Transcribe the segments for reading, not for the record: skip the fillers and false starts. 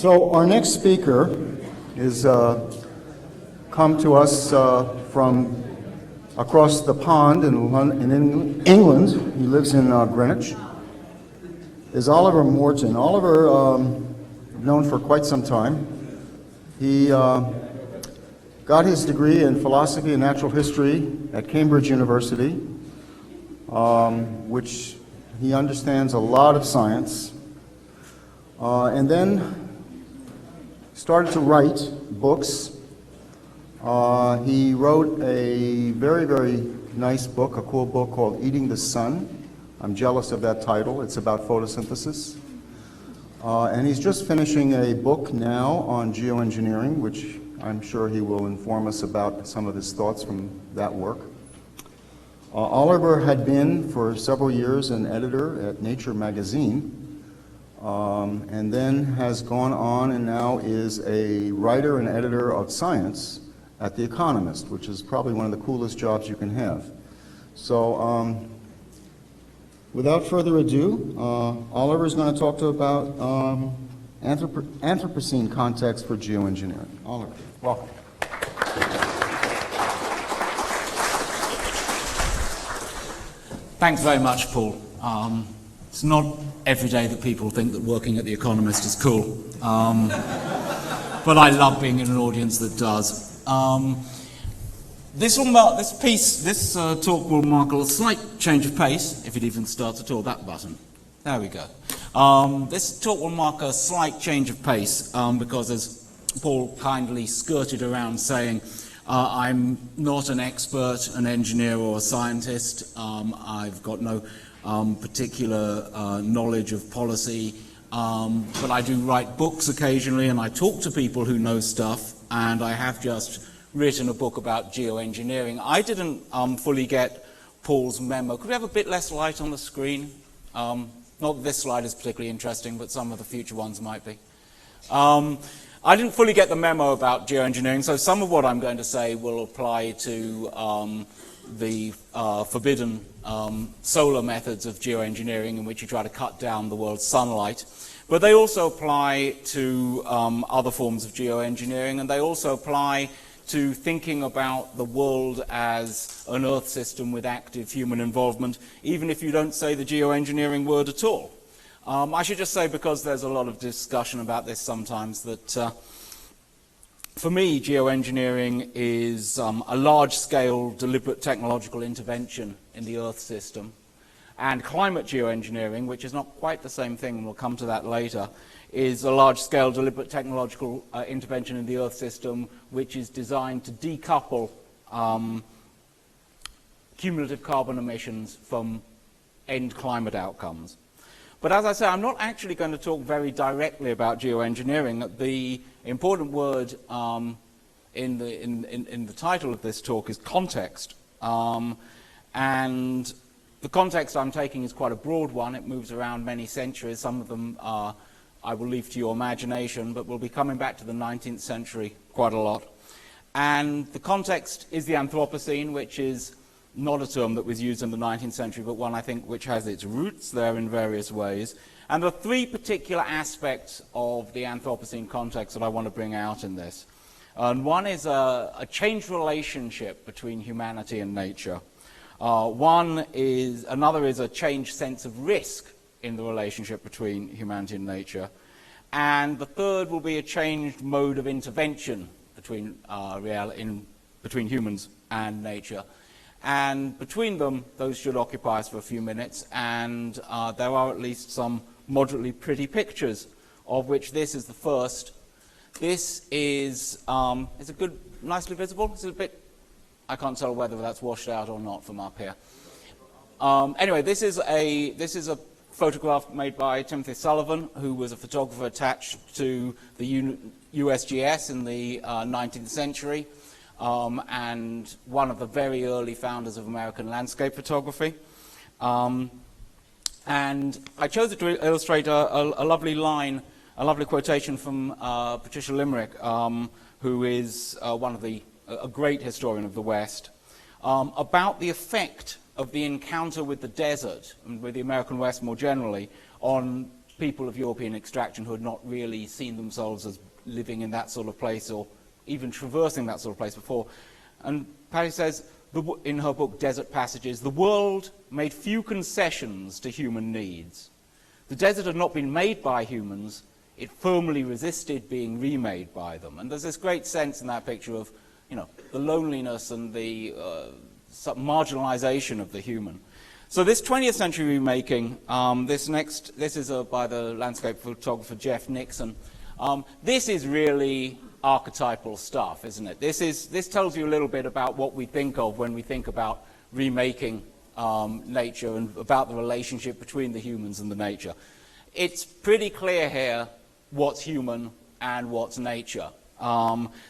So our next speaker is come to us from across the pond in England. He lives in Greenwich. Is Oliver Morton. Oliver, known for quite some time. He got his degree in philosophy and natural history at Cambridge University, which he understands a lot of science, and then started to write books. He wrote a very, very nice book, a cool book called Eating the Sun. I'm jealous of that title. It's about photosynthesis. And he's just finishing a book now on geoengineering, which I'm sure he will inform us about some of his thoughts from that work. Oliver had been for several years an editor at Nature magazine, and then has gone on and now is a writer and editor of science at The Economist, which is probably one of the coolest jobs you can have. So without further ado, Oliver is going to talk to about Anthropocene context for geoengineering. Oliver, welcome. Thanks very much, Paul. It's not every day that people think that working at The Economist is cool, but I love being in an audience that does. This talk will mark a slight change of pace, if it even starts at all. That button. There we go. This talk will mark a slight change of pace because, as Paul kindly skirted around saying, I'm not an expert, an engineer or a scientist. I've got no particular knowledge of policy, but I do write books occasionally and I talk to people who know stuff, and I have just written a book about geoengineering. I didn't fully get Paul's memo. Could we have a bit less light on the screen? Not that this slide is particularly interesting, but some of the future ones might be. I didn't fully get the memo about geoengineering, so some of what I'm going to say will apply to the forbidden solar methods of geoengineering, in which you try to cut down the world's sunlight. But they also apply to other forms of geoengineering, and they also apply to thinking about the world as an Earth system with active human involvement, even if you don't say the geoengineering word at all. I should just say, because there's a lot of discussion about this sometimes, that for me, geoengineering is a large-scale, deliberate technological intervention in the Earth system. And climate geoengineering, which is not quite the same thing, and we'll come to that later, is a large-scale, deliberate technological intervention in the Earth system, which is designed to decouple cumulative carbon emissions from end climate outcomes. But as I say, I'm not actually going to talk very directly about geoengineering. The important word in the title of this talk is context. And the context I'm taking is quite a broad one. It moves around many centuries. Some of them I will leave to your imagination, but we'll be coming back to the 19th century quite a lot. And the context is the Anthropocene, which is not a term that was used in the 19th century, but one, I think, which has its roots there in various ways. And there are three particular aspects of the Anthropocene context that I want to bring out in this. And one is a changed relationship between humanity and nature. Another is a changed sense of risk in the relationship between humanity and nature. And the third will be a changed mode of intervention between humans and nature. And between them, those should occupy us for a few minutes, and there are at least some moderately pretty pictures, of which this is the first. This is it good, nicely visible? Is it a bit, I can't tell whether that's washed out or not from up here. Anyway, this is a photograph made by Timothy Sullivan, who was a photographer attached to the USGS in the 19th century. And one of the very early founders of American landscape photography. And I chose it to illustrate a lovely line, a lovely quotation from Patricia Limerick, who is a great historian of the West, about the effect of the encounter with the desert, and with the American West more generally, on people of European extraction who had not really seen themselves as living in that sort of place or even traversing that sort of place before. And Patty says, in her book, Desert Passages, the world made few concessions to human needs. The desert had not been made by humans, it firmly resisted being remade by them. And there's this great sense in that picture of, the loneliness and the marginalization of the human. So this 20th century remaking, this is by the landscape photographer Jeff Nixon. This is really archetypal stuff, isn't it? This tells you a little bit about what we think of when we think about remaking nature and about the relationship between the humans and the nature. It's pretty clear here what's human and what's nature.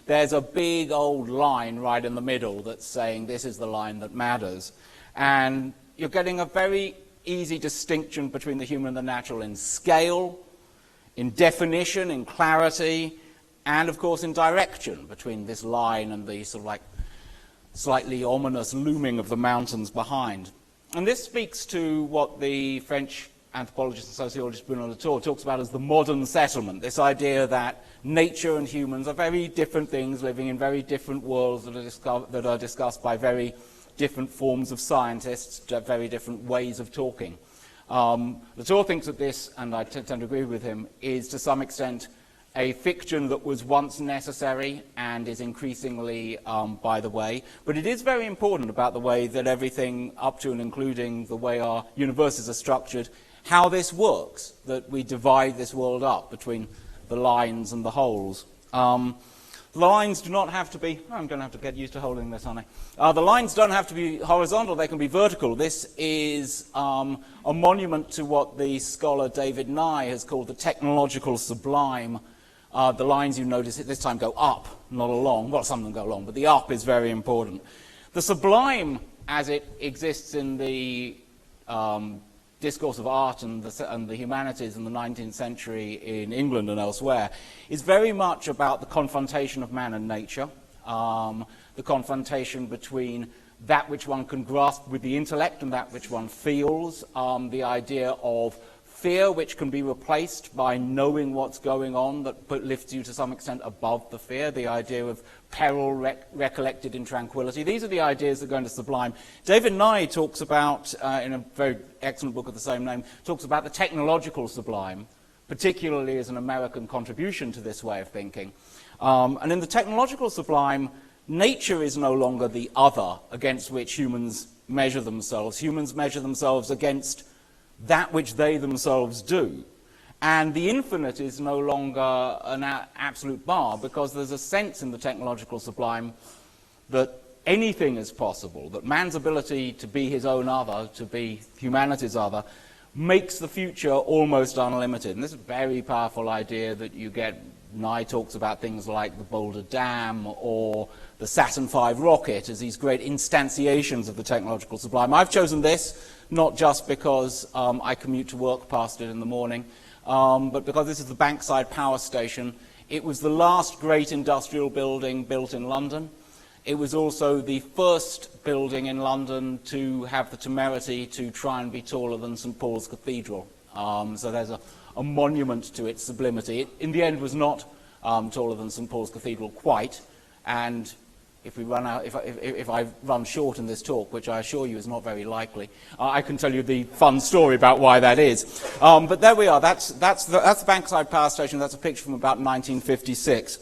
There's a big old line right in the middle that's saying this is the line that matters. And you're getting a very easy distinction between the human and the natural in scale, in definition, in clarity, and of course in direction between this line and the sort of like slightly ominous looming of the mountains behind. And this speaks to what the French anthropologist and sociologist Bruno Latour talks about as the modern settlement, this idea that nature and humans are very different things living in very different worlds that are discussed by very different forms of scientists, very different ways of talking. Latour thinks that this, and I tend to agree with him, is to some extent a fiction that was once necessary and is increasingly by the way. But it is very important about the way that everything up to and including the way our universes are structured, how this works, that we divide this world up between the lines and the holes. The lines do not have to be, I'm going to have to get used to holding this, aren't I? The lines don't have to be horizontal, they can be vertical. This is a monument to what the scholar David Nye has called the technological sublime. The lines, you notice, at this time go up, not along. Well, some of them go along, but the up is very important. The sublime, as it exists in the discourse of art and the humanities in the 19th century in England and elsewhere, is very much about the confrontation of man and nature, the confrontation between that which one can grasp with the intellect and that which one feels, the idea of fear which can be replaced by knowing what's going on that lifts you to some extent above the fear, the idea of peril recollected in tranquility. These are the ideas that go into sublime. David Nye talks about, in a very excellent book of the same name, talks about the technological sublime, particularly as an American contribution to this way of thinking. And in the technological sublime, nature is no longer the other against which humans measure themselves. Humans measure themselves against that which they themselves do. And the infinite is no longer an absolute bar, because there's a sense in the technological sublime that anything is possible, that man's ability to be his own other, to be humanity's other, makes the future almost unlimited. And this is a very powerful idea that you get. Nye talks about things like the Boulder Dam or the Saturn V rocket as these great instantiations of the technological sublime. I've chosen this not just because I commute to work past it in the morning, but because this is the Bankside Power Station. It was the last great industrial building built in London. It was also the first building in London to have the temerity to try and be taller than St. Paul's Cathedral. So there's a monument to its sublimity. It, in the end, was not taller than St. Paul's Cathedral quite, and if I run short in this talk, which I assure you is not very likely, I can tell you the fun story about why that is. But there we are. That's the Bankside Power Station. That's a picture from about 1956.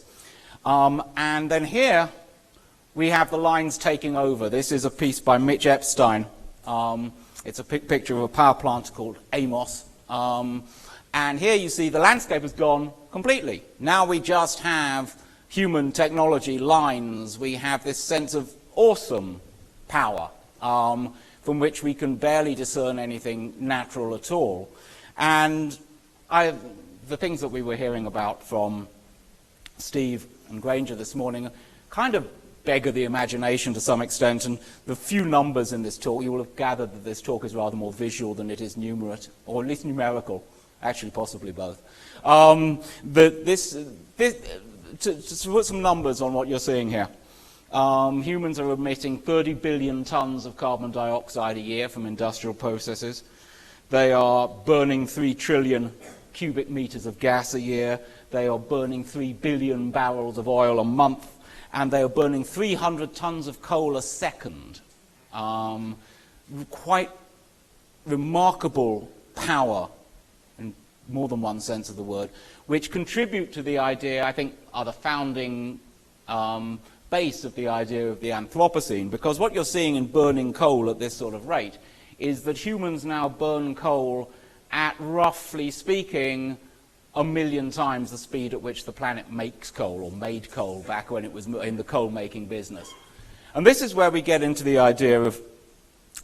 And then here we have the lines taking over. This is a piece by Mitch Epstein. It's a picture of a power plant called Amos. And here you see the landscape has gone completely. Now we just have human technology lines. We have this sense of awesome power from which we can barely discern anything natural at all. And the things that we were hearing about from Steve and Granger this morning kind of beggar the imagination to some extent, and the few numbers in this talk, you will have gathered that this talk is rather more visual than it is numerate, or at least numerical, actually possibly both. To put some numbers on what you're seeing here. Humans are emitting 30 billion tons of carbon dioxide a year from industrial processes. They are burning 3 trillion cubic meters of gas a year. They are burning 3 billion barrels of oil a month, and they are burning 300 tons of coal a second. Quite remarkable power, in more than one sense of the word, which contribute to the idea, I think, are the founding base of the idea of the Anthropocene, because what you're seeing in burning coal at this sort of rate is that humans now burn coal at, roughly speaking, 1 million times the speed at which the planet makes coal, or made coal, back when it was in the coal-making business. And this is where we get into the idea of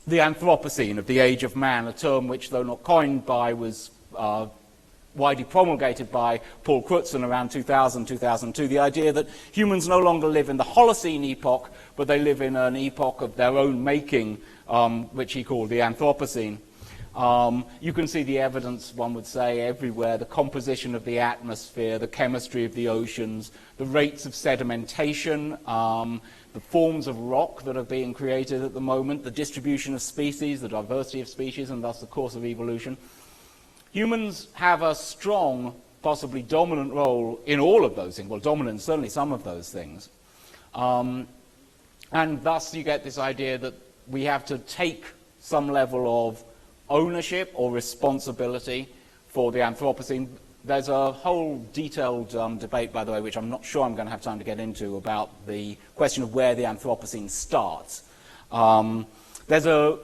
the Anthropocene, of the age of man, a term which, though not coined by, was widely promulgated by Paul Crutzen around 2000, 2002, the idea that humans no longer live in the Holocene epoch, but they live in an epoch of their own making, which he called the Anthropocene. You can see the evidence, one would say, everywhere: the composition of the atmosphere, the chemistry of the oceans, the rates of sedimentation, the forms of rock that are being created at the moment, the distribution of species, the diversity of species, and thus the course of evolution. Humans have a strong, possibly dominant role in all of those things. Well, dominant in certainly some of those things. And thus you get this idea that we have to take some level of ownership or responsibility for the Anthropocene. There's a whole detailed debate, by the way, which I'm not sure I'm going to have time to get into, about the question of where the Anthropocene starts. There's a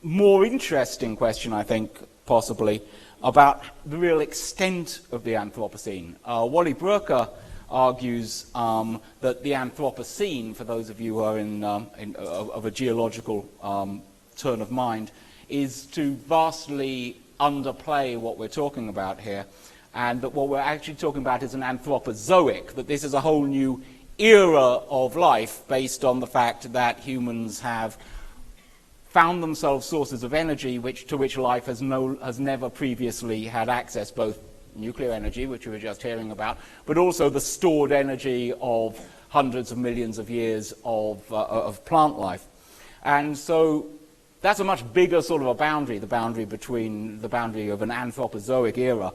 more interesting question, I think, possibly, about the real extent of the Anthropocene. Wally Brooker argues that the Anthropocene, for those of you who are of a geological turn of mind, is to vastly underplay what we're talking about here, and that what we're actually talking about is an Anthropozoic, that this is a whole new era of life based on the fact that humans have found themselves sources of energy to which life has never previously had access, both nuclear energy, which we were just hearing about, but also the stored energy of hundreds of millions of years of plant life. And so that's a much bigger sort of a boundary, the boundary of an Anthropozoic era.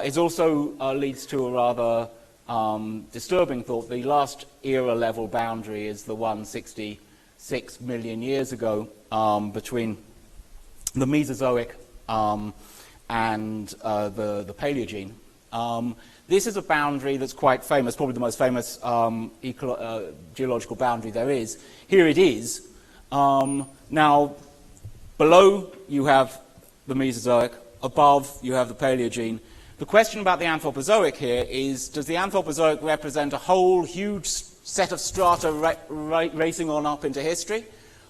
It also leads to a rather disturbing thought. The last era level boundary is the 166 million years ago, between the Mesozoic and the Paleogene. This is a boundary that's quite famous, probably the most famous geological boundary there is. Here it is. Now, below you have the Mesozoic, above you have the Paleogene. The question about the Anthropozoic here is, does the Anthropozoic represent a whole huge set of strata racing on up into history?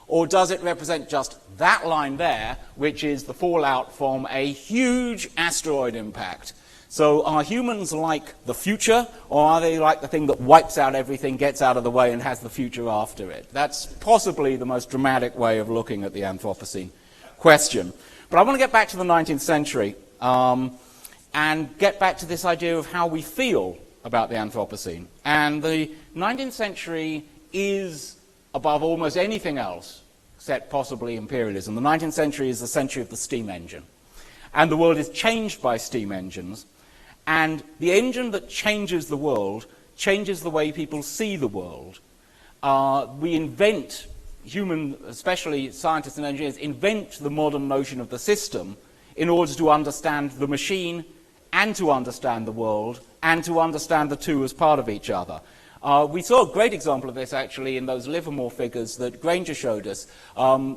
Or does it represent just that line there, which is the fallout from a huge asteroid impact? So are humans like the future, or are they like the thing that wipes out everything, gets out of the way, and has the future after it? That's possibly the most dramatic way of looking at the Anthropocene question. But I want to get back to the 19th century and get back to this idea of how we feel about the Anthropocene. And the 19th century is, above almost anything else, except possibly imperialism, the 19th century is the century of the steam engine. And the world is changed by steam engines. And the engine that changes the world changes the way people see the world. We invent, especially scientists and engineers, invent the modern notion of the system in order to understand the machine and to understand the world and to understand the two as part of each other. We saw a great example of this actually in those Livermore figures that Granger showed us.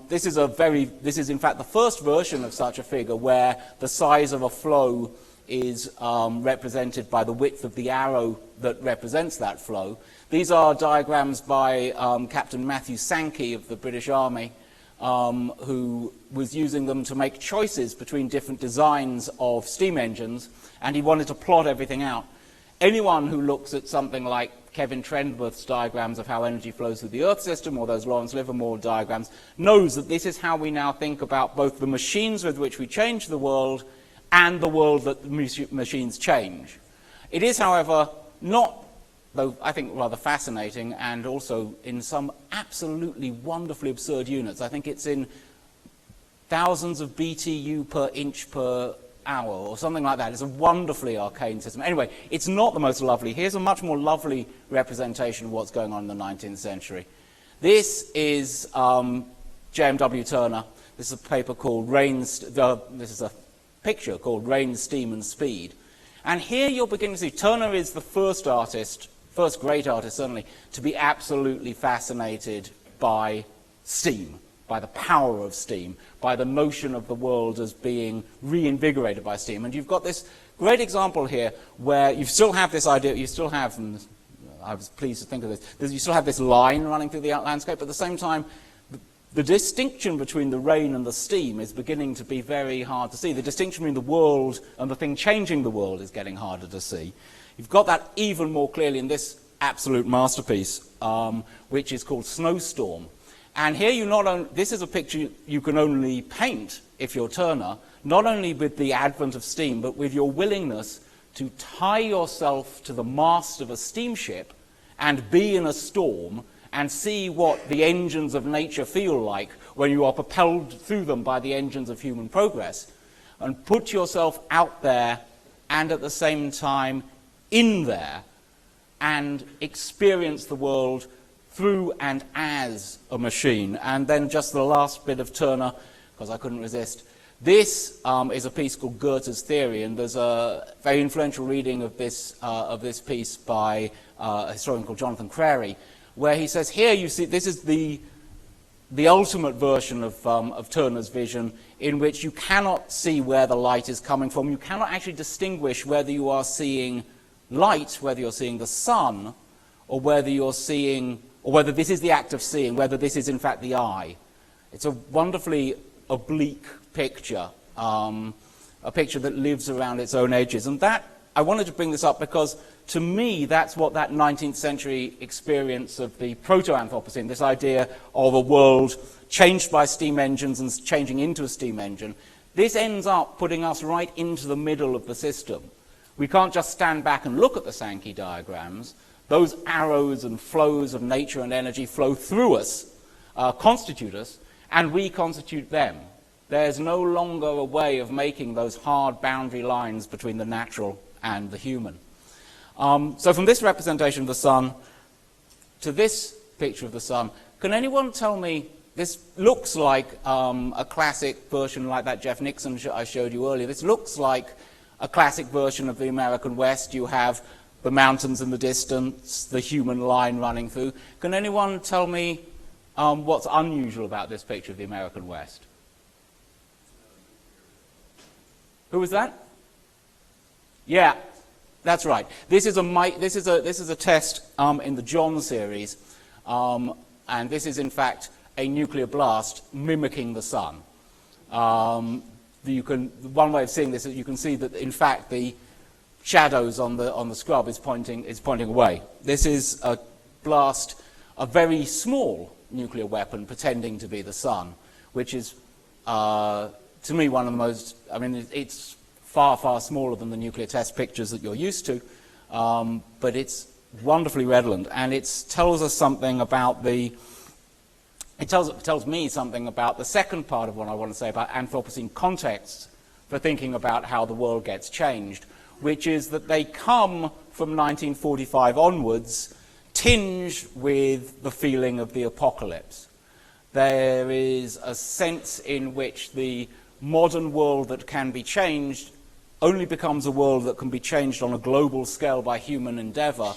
This is in fact the first version of such a figure where the size of a flow is represented by the width of the arrow that represents that flow. These are diagrams by Captain Matthew Sankey of the British Army, who was using them to make choices between different designs of steam engines, and he wanted to plot everything out. Anyone who looks at something like Kevin Trendworth's diagrams of how energy flows through the Earth system, or those Lawrence Livermore diagrams, knows that this is how we now think about both the machines with which we change the world and the world that the machines change. It is, however, not, though I think rather fascinating, and also in some absolutely wonderfully absurd units. I think it's in thousands of BTU per inch per hour or something like that. It's a wonderfly arcane system. Anyway, it's not the most lovely. Here's a much more lovely representation of what's going on in the 19th century. This is J.M.W. Turner. This is a paper called this is a picture called Rain, Steam and Speed. And here you're beginning to see Turner is the first great artist certainly, to be absolutely fascinated by steam, by the power of steam, by the notion of the world as being reinvigorated by steam. And you've got this great example here where you still have this idea, and I was pleased to think of this, you still have this line running through the landscape, but at the same time, the distinction between the rain and the steam is beginning to be very hard to see. The distinction between the world and the thing changing the world is getting harder to see. You've got that even more clearly in this absolute masterpiece, which is called Snowstorm. And here this is a picture you can only paint, if you're Turner, not only with the advent of steam, but with your willingness to tie yourself to the mast of a steamship and be in a storm and see what the engines of nature feel like when you are propelled through them by the engines of human progress, and put yourself out there and at the same time in there and experience the world through and as a machine. And then just the last bit of Turner, because I couldn't resist. This is a piece called Goethe's Theory, and there's a very influential reading of this piece by a historian called Jonathan Crary, where he says, here you see, this is the ultimate version of Turner's vision, in which you cannot see where the light is coming from. You cannot actually distinguish whether you are seeing light, whether you're seeing the sun, or whether this is the act of seeing, whether this is in fact the eye. It's a wonderfully oblique picture, a picture that lives around its own edges. And that, I wanted to bring this up because, to me, that's what that 19th century experience of the proto-Anthropocene, this idea of a world changed by steam engines and changing into a steam engine, this ends up putting us right into the middle of the system. We can't just stand back and look at the Sankey diagrams. Those arrows and flows of nature and energy flow through us, constitute us, and we constitute them. There's no longer a way of making those hard boundary lines between the natural and the human. So from this representation of the sun to this picture of the sun, can anyone tell me, this looks like a classic version like that Jeff Nixon I showed you earlier. This looks like a classic version of the American West. You have the mountains in the distance, the human line running through. Can anyone tell me what's unusual about this picture of the American West? Who was that? Yeah, that's right. This is a test in the John series, and this is in fact a nuclear blast mimicking the sun. One way of seeing this is you can see that in fact the shadows on the scrub is pointing away. This is a blast, a very small nuclear weapon pretending to be the sun, which is to me one of the most, it's far, far smaller than the nuclear test pictures that you're used to, but it's wonderfully redolent, and it tells us something about it tells me something about the second part of what I want to say about Anthropocene contexts for thinking about how the world gets changed, which is that they come from 1945 onwards tinged with the feeling of the apocalypse. There is a sense in which the modern world that can be changed only becomes a world that can be changed on a global scale by human endeavor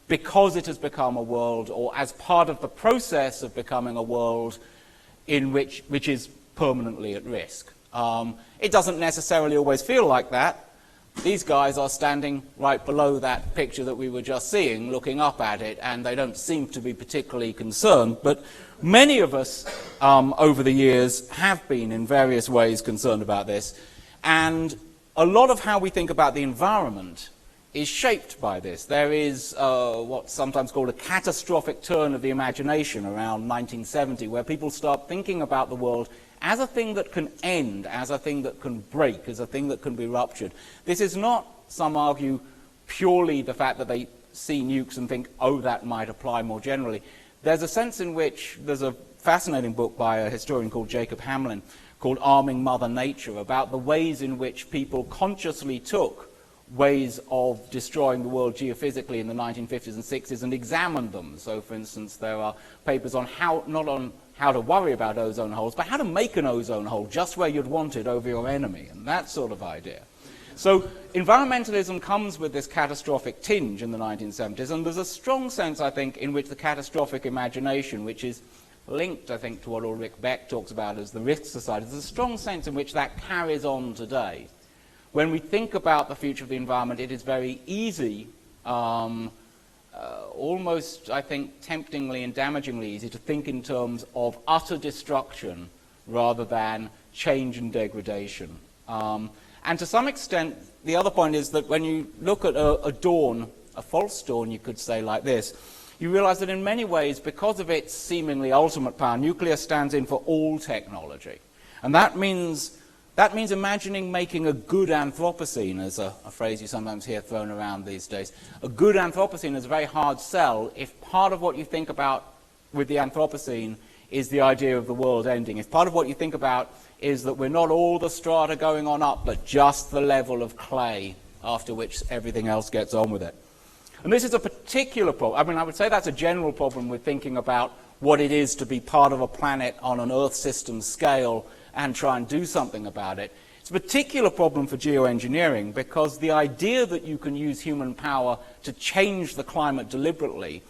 because it has become a world, or as part of the process of becoming a world which is permanently at risk. It doesn't necessarily always feel like that. These guys are standing right below that picture that we were just seeing, looking up at it, and they don't seem to be particularly concerned. But many of us over the years have been in various ways concerned about this, and a lot of how we think about the environment is shaped by this. There is what's sometimes called a catastrophic turn of the imagination around 1970, where people start thinking about the world as a thing that can end, as a thing that can break, as a thing that can be ruptured. This is not, some argue, purely the fact that they see nukes and think, oh, that might apply more generally. There's a sense in which, there's a fascinating book by a historian called Jacob Hamlin called Arming Mother Nature, about the ways in which people consciously took ways of destroying the world geophysically in the 1950s and 60s and examined them. So, for instance, there are papers on not on how to worry about ozone holes, but how to make an ozone hole just where you'd want it over your enemy, and that sort of idea. So environmentalism comes with this catastrophic tinge in the 1970s, and there's a strong sense, I think, in which the catastrophic imagination, which is linked, I think, to what Ulrich Beck talks about as the risk society, there's a strong sense in which that carries on today. When we think about the future of the environment, it is very easy, almost, I think, temptingly and damagingly easy to think in terms of utter destruction rather than change and degradation. And to some extent, the other point is that when you look at a dawn, a false dawn, you could say like this, you realize that in many ways, because of its seemingly ultimate power, nuclear stands in for all technology. And that means imagining making a good Anthropocene, as a phrase you sometimes hear thrown around these days. A good Anthropocene is a very hard sell if part of what you think about with the Anthropocene is the idea of the world ending. If part of what you think about is that we're not all the strata going on up, but just the level of clay after which everything else gets on with it. And this is a particular problem. I mean, I would say that's a general problem with thinking about what it is to be part of a planet on an Earth system scale and try and do something about it. It's a particular problem for geoengineering because the idea that you can use human power to change the climate deliberately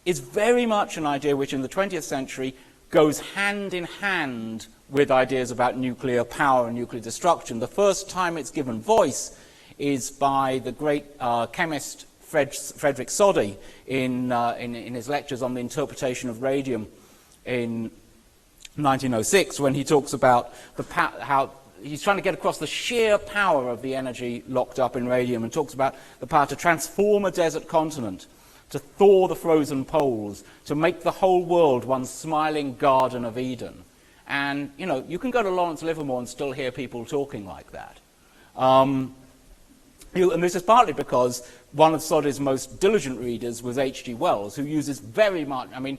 is very much an idea which in the 20th century goes hand in hand with ideas about nuclear power and nuclear destruction. The first time it's given voice is by the great chemist Frederick Soddy in his lectures on the interpretation of radium in 1906, when he talks about how he's trying to get across the sheer power of the energy locked up in radium, and talks about the power to transform a desert continent, to thaw the frozen poles, to make the whole world one smiling Garden of Eden. And, you know, you can go to Lawrence Livermore and still hear people talking like that. And this is partly because one of Soddy's most diligent readers was H.G. Wells, who uses very much, I mean,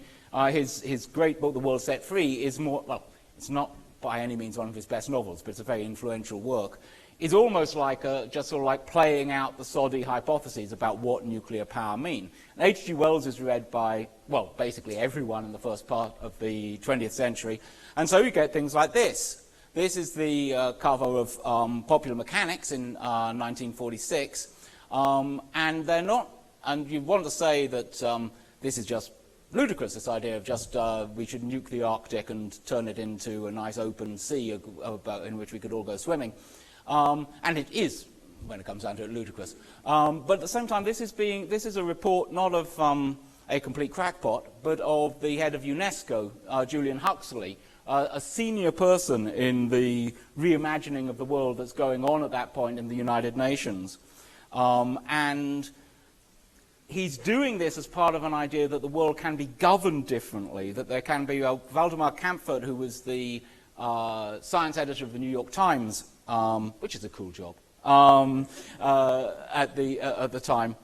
his great book, The World Set Free, is more, well, it's not by any means one of his best novels, but it's a very influential work. It's almost like just sort of like playing out the Soddy hypotheses about what nuclear power mean. And H.G. Wells is read by, well, basically everyone in the first part of the 20th century, and so you get things like this. This is the cover of Popular Mechanics in 1946, and they're not, and you want to say that this is just ludicrous, this idea of just we should nuke the Arctic and turn it into a nice open sea in which we could all go swimming. And it is, when it comes down to it, ludicrous. But at the same time, this is a report not of a complete crackpot, but of the head of UNESCO, Julian Huxley, a senior person in the reimagining of the world that's going on at that point in the United Nations. And he's doing this as part of an idea that the world can be governed differently, that there can be Waldemar Kampfert, who was the science editor of the New York Times, which is a cool job, at the time,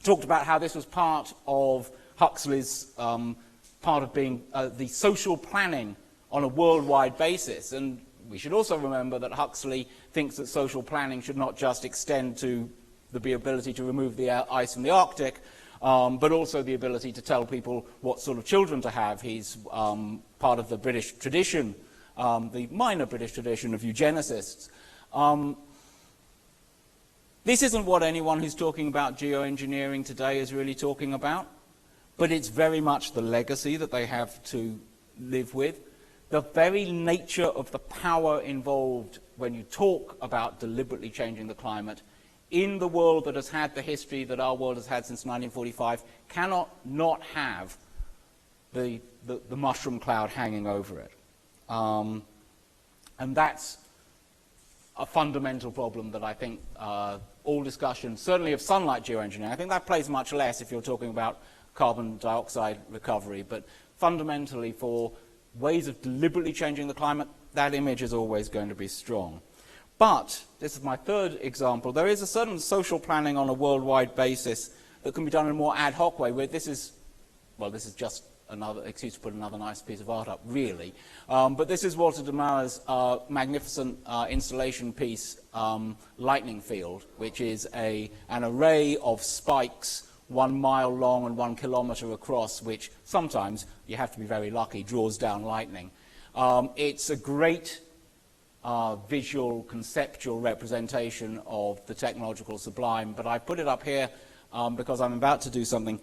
talked about how this was part of Huxley's, part of being the social planning on a worldwide basis. And we should also remember that Huxley thinks that social planning should not just extend to the ability to remove the ice from the Arctic, but also the ability to tell people what sort of children to have. He's part of the British tradition, the minor British tradition of eugenicists. This isn't what anyone who's talking about geoengineering today is really talking about, but it's very much the legacy that they have to live with. The very nature of the power involved when you talk about deliberately changing the climate in the world that has had the history that our world has had since 1945 cannot not have the mushroom cloud hanging over it. And that's a fundamental problem that I think all discussion, certainly of sunlight geoengineering, I think that plays much less if you're talking about carbon dioxide recovery, but fundamentally for ways of deliberately changing the climate, that image is always going to be strong. But, this is my third example, there is a certain social planning on a worldwide basis that can be done in a more ad hoc way, where this is just another excuse to put another nice piece of art up, really. But this is Walter de Mauer's magnificent installation piece, Lightning Field, which is an array of spikes 1 mile long and 1 kilometer across, which sometimes, you have to be very lucky, draws down lightning. It's a great visual, conceptual representation of the technological sublime, but I put it up here because I'm about to do something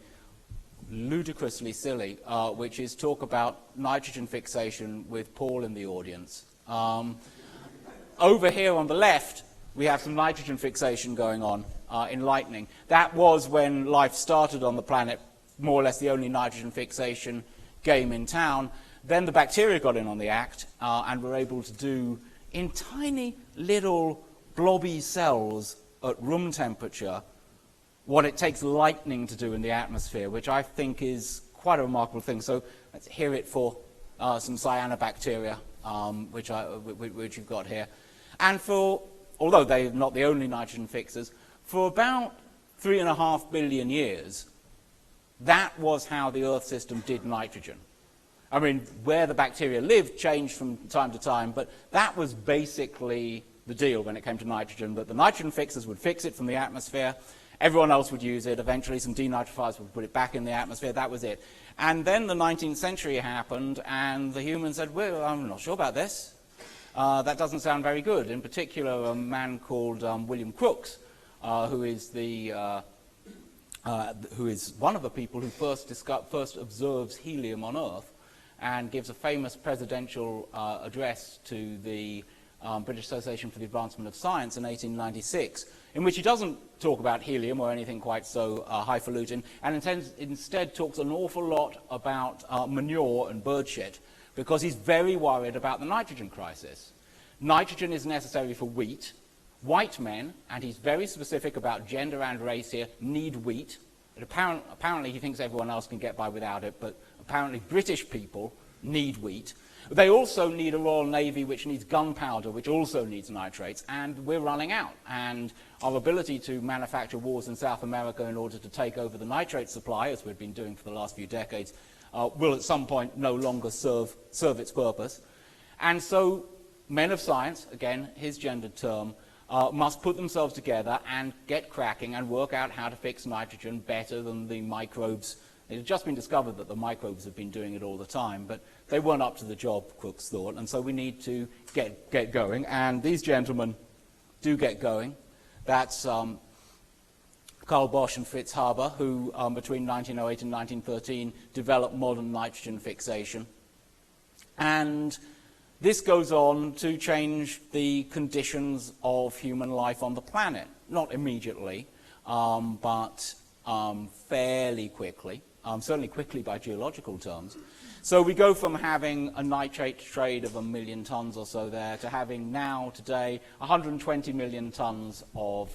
ludicrously silly, which is talk about nitrogen fixation with Paul in the audience. Over here on the left, we have some nitrogen fixation going on in lightning. That was when life started on the planet, more or less the only nitrogen fixation game in town. Then the bacteria got in on the act and were able to do, in tiny little blobby cells at room temperature, what it takes lightning to do in the atmosphere, which I think is quite a remarkable thing. So let's hear it for some cyanobacteria, which you've got here. And although they're not the only nitrogen fixers, for about 3.5 billion years, that was how the Earth system did nitrogen. I mean, where the bacteria lived changed from time to time, but that was basically the deal when it came to nitrogen, that the nitrogen fixers would fix it from the atmosphere, everyone else would use it, eventually some denitrifiers would put it back in the atmosphere, that was it. And then the 19th century happened, and the humans said, well, I'm not sure about this. That doesn't sound very good. In particular, a man called William Crookes, who is one of the people who first observes helium on Earth, and gives a famous presidential address to the British Association for the Advancement of Science in 1896, in which he doesn't talk about helium or anything quite so highfalutin, and instead talks an awful lot about manure and bird shit, because he's very worried about the nitrogen crisis. Nitrogen is necessary for wheat. White men, and he's very specific about gender and race here, need wheat. Apparently he thinks everyone else can get by without it, but apparently British people need wheat. They also need a Royal Navy which needs gunpowder, which also needs nitrates, and we're running out. And our ability to manufacture wars in South America in order to take over the nitrate supply, as we've been doing for the last few decades, will at some point no longer serve its purpose. And so men of science, again, his gendered term, must put themselves together and get cracking and work out how to fix nitrogen better than the microbes. It had just been discovered that the microbes have been doing it all the time, but they weren't up to the job, Crookes thought, and so we need to get going. And these gentlemen do get going. That's Karl Bosch and Fritz Haber, who between 1908 and 1913 developed modern nitrogen fixation. And this goes on to change the conditions of human life on the planet. Not immediately, but fairly quickly, certainly quickly by geological terms. So we go from having a nitrate trade of 1 million tons or so there to having now, today, 120 million tons of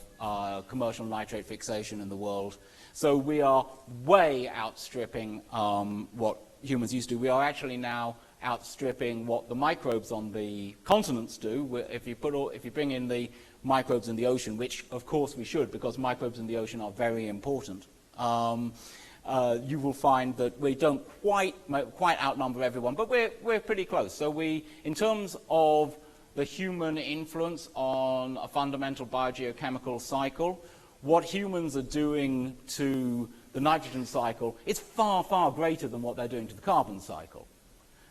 commercial nitrate fixation in the world. So we are way outstripping what humans used to do. We are actually now outstripping what the microbes on the continents do. If you bring in the microbes in the ocean, which of course we should, because microbes in the ocean are very important, you will find that we don't quite outnumber everyone, but we're pretty close. So in terms of the human influence on a fundamental biogeochemical cycle, what humans are doing to the nitrogen cycle is far, far greater than what they're doing to the carbon cycle.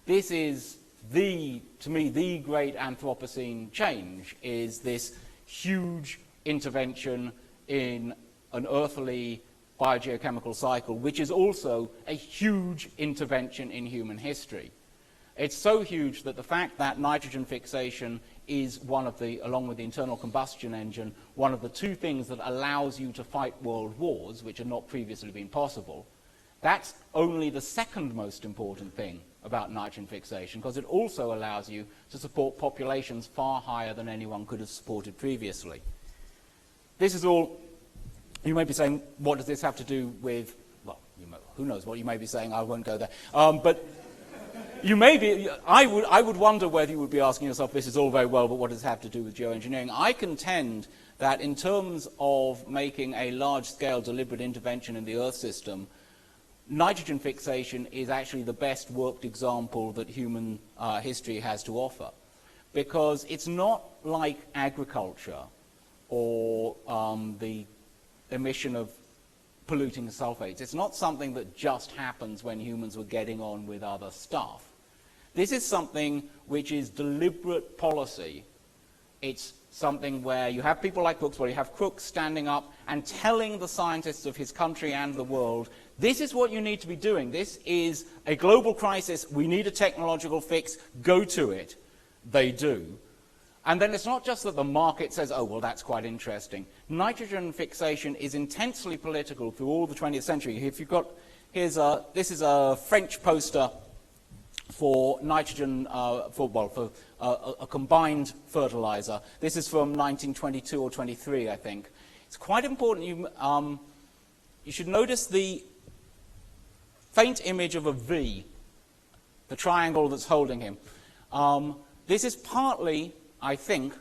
This is to me, the great Anthropocene change, is this huge intervention in an earthly biogeochemical cycle, which is also a huge intervention in human history. It's so huge that the fact that nitrogen fixation is one of the, along with the internal combustion engine, one of the two things that allows you to fight world wars, which had not previously been possible, that's only the second most important thing about nitrogen fixation, because it also allows you to support populations far higher than anyone could have supported previously. This is all, you may be saying, what does this have to do with, well, who knows what you may be saying, I won't go there. But you may be, I would wonder whether you would be asking yourself, this is all very well, but what does it have to do with geoengineering? I contend that in terms of making a large-scale deliberate intervention in the Earth system, nitrogen fixation is actually the best worked example that human history has to offer, because it's not like agriculture or the emission of polluting sulfates. It's not something that just happens when humans were getting on with other stuff. This is something which is deliberate policy. It's something where you have people like Crookes, where you have Crookes standing up and telling the scientists of his country and the world, this is what you need to be doing. This is a global crisis. We need a technological fix. Go to it. They do. And then it's not just that the market says, oh, well, that's quite interesting. Nitrogen fixation is intensely political through all the 20th century. If you've got, this is a French poster for nitrogen, for a combined fertilizer. This is from 1922 or 23, I think. It's quite important. You should notice the faint image of a V, the triangle that's holding him. This is partly, I think,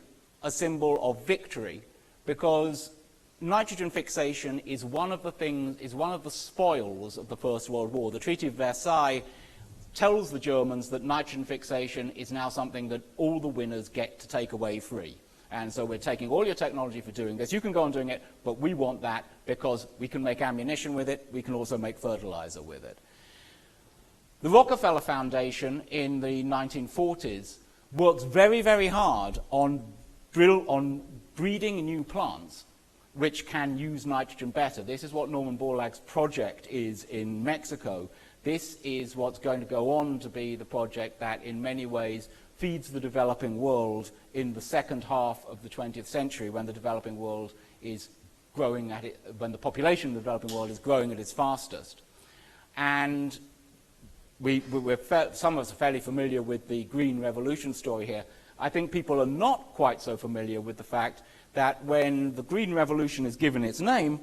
a symbol of victory, because nitrogen fixation is one of the spoils of the First World War. The Treaty of Versailles tells the Germans that nitrogen fixation is now something that all the winners get to take away free. And so we're taking all your technology for doing this. You can go on doing it, but we want that because we can make ammunition with it. We can also make fertilizer with it. The Rockefeller Foundation in the 1940s works very, very hard on breeding new plants which can use nitrogen better. This is what Norman Borlaug's project is in Mexico. This is what's going to go on to be the project that in many ways feeds the developing world in the second half of the 20th century, when the developing world is growing at it, when the population of the developing world is growing at its fastest. And some of us are fairly familiar with the Green Revolution story here. I think people are not quite so familiar with the fact that when the Green Revolution is given its name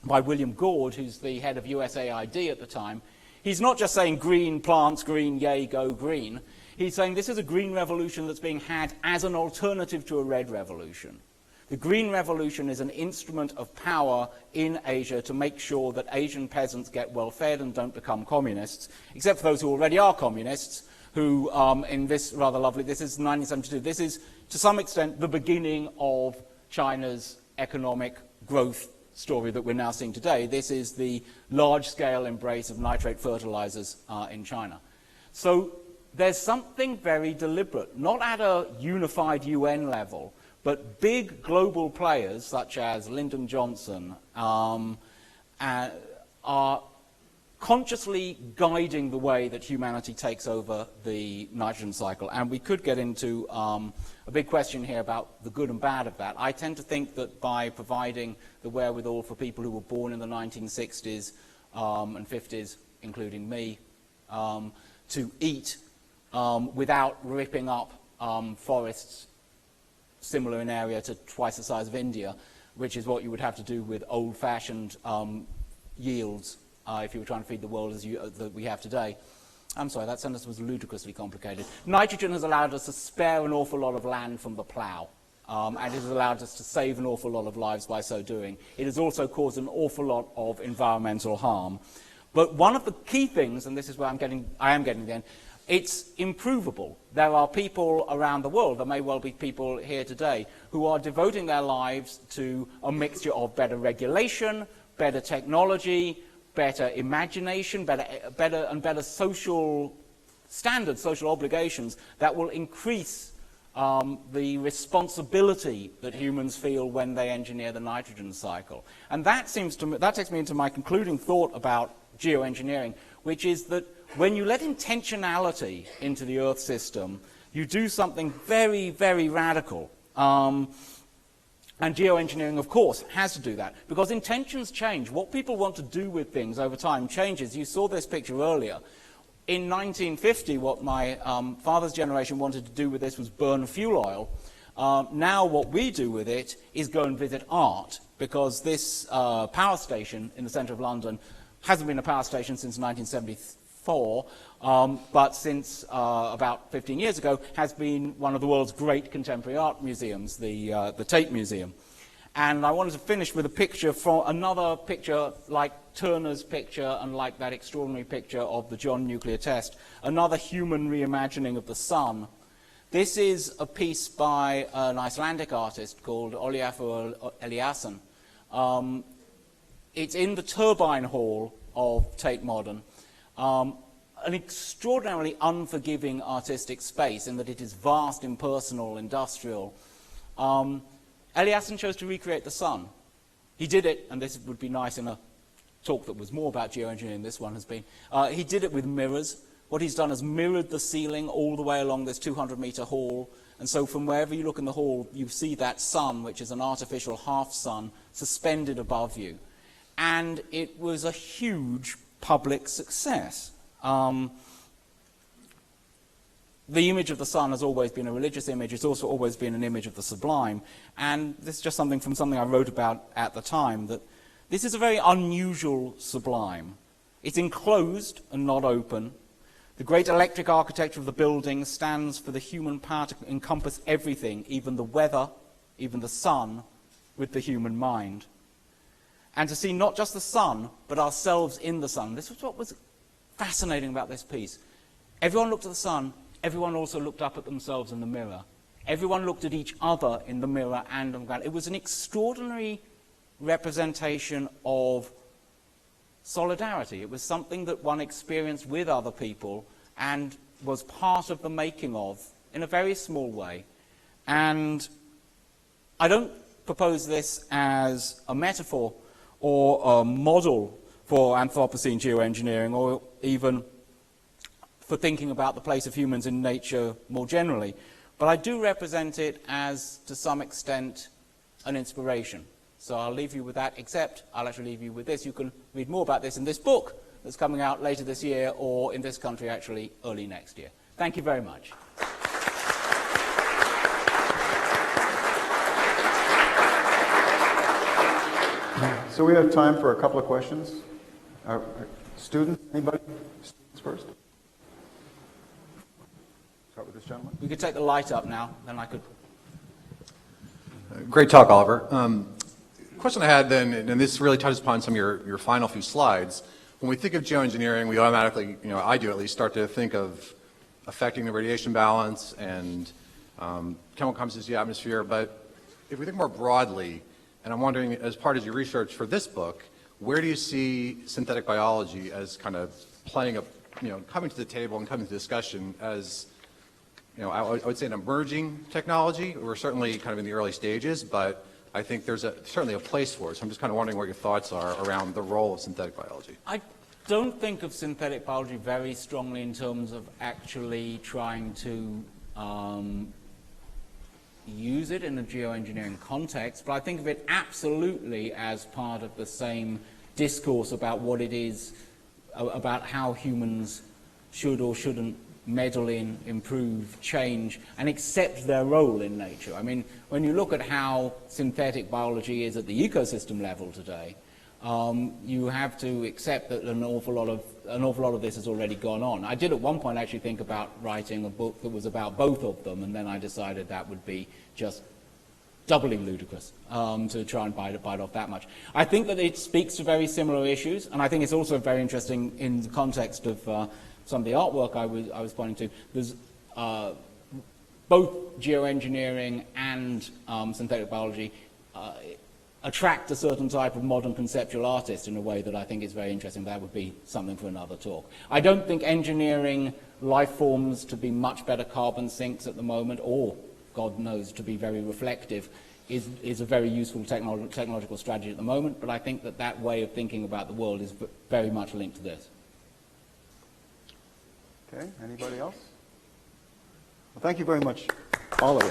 by William Gord, who's the head of USAID at the time, he's not just saying green plants, green, yay, go green. He's saying this is a green revolution that's being had as an alternative to a red revolution. The Green Revolution is an instrument of power in Asia to make sure that Asian peasants get well fed and don't become communists, except for those who already are communists, who, in this rather lovely, this is 1972, this is to some extent the beginning of China's economic growth story that we're now seeing today. This is the large-scale embrace of nitrate fertilizers in China. So there's something very deliberate, not at a unified UN level, but big global players such as Lyndon Johnson are consciously guiding the way that humanity takes over the nitrogen cycle. And we could get into a big question here about the good and bad of that. I tend to think that by providing the wherewithal for people who were born in the 1960s and 50s, including me, to eat without ripping up forests similar in area to twice the size of India, which is what you would have to do with old-fashioned yields if you were trying to feed the world as that we have today. I'm sorry, that sentence was ludicrously complicated. Nitrogen has allowed us to spare an awful lot of land from the plough, and it has allowed us to save an awful lot of lives by so doing. It has also caused an awful lot of environmental harm. But one of the key things, and this is where I am getting then, it's improvable. There are people around the world, there may well be people here today, who are devoting their lives to a mixture of better regulation, better technology, better imagination, better social standards, social obligations that will increase the responsibility that humans feel when they engineer the nitrogen cycle. And that takes me into my concluding thought about geoengineering, which is that when you let intentionality into the Earth system, you do something very, very radical. And geoengineering, of course, has to do that, because intentions change. What people want to do with things over time changes. You saw this picture earlier. In 1950, what my father's generation wanted to do with this was burn fuel oil. Now what we do with it is go and visit art, because this power station in the centre of London hasn't been a power station since 1974, but since about 15 years ago has been one of the world's great contemporary art museums, the Tate Museum. And I wanted to finish with a picture from another picture like Turner's picture and like that extraordinary picture of the John nuclear test, another human reimagining of the sun. This is a piece by an Icelandic artist called Ólafur Eliasson. It's in the turbine hall of Tate Modern. An extraordinarily unforgiving artistic space in that it is vast, impersonal, industrial. Eliasson chose to recreate the sun. He did it, and this would be nice in a talk that was more about geoengineering, this one has been. He did it with mirrors. What he's done is mirrored the ceiling all the way along this 200-meter hall, and so from wherever you look in the hall, you see that sun, which is an artificial half-sun, suspended above you. And it was a huge public success. The image of the sun has always been a religious image. It's also always been an image of the sublime. And this is just something from something I wrote about at the time, that this is a very unusual sublime. It's enclosed and not open. The great electric architecture of the building stands for the human power to encompass everything, even the weather, even the sun, with the human mind. And to see not just the sun, but ourselves in the sun. This was what was fascinating about this piece. Everyone looked at the sun, everyone also looked up at themselves in the mirror. Everyone looked at each other in the mirror and on the ground. It was an extraordinary representation of solidarity. It was something that one experienced with other people and was part of the making of in a very small way. And I don't propose this as a metaphor or a model for Anthropocene geoengineering, or even for thinking about the place of humans in nature more generally. But I do represent it as, to some extent, an inspiration. So I'll leave you with that, except I'll actually leave you with this. You can read more about this in this book that's coming out later this year, or in this country, actually, early next year. Thank you very much. So we have time for a couple of questions. Students, anybody? Students first? Start with this gentleman. We could take the light up now, then I could... Great talk, Oliver. Question I had then, and this really touches upon some of your final few slides. When we think of geoengineering, we automatically, I do at least, start to think of affecting the radiation balance and chemical composition of the atmosphere. But if we think more broadly, and I'm wondering, as part of your research for this book, where do you see synthetic biology as kind of playing a, coming to the table and coming to discussion as, I would say an emerging technology? We're certainly kind of in the early stages, but I think there's certainly a place for it. So I'm just kind of wondering what your thoughts are around the role of synthetic biology. I don't think of synthetic biology very strongly in terms of actually trying to use it in a geoengineering context, but I think of it absolutely as part of the same discourse about what it is, about how humans should or shouldn't meddle in, improve, change, and accept their role in nature. I mean, when you look at how synthetic biology is at the ecosystem level today, you have to accept that an awful lot of this has already gone on. I did at one point actually think about writing a book that was about both of them, and then I decided that would be just doubly ludicrous to try and bite off that much. I think that it speaks to very similar issues, and I think it's also very interesting in the context of some of the artwork I was pointing to. There's both geoengineering and synthetic biology attract a certain type of modern conceptual artist in a way that I think is very interesting. That would be something for another talk. I don't think engineering life forms to be much better carbon sinks at the moment, or, God knows, to be very reflective, is a very useful technological strategy at the moment, but I think that that way of thinking about the world is very much linked to this. Okay, anybody else? Well, thank you very much, all of you.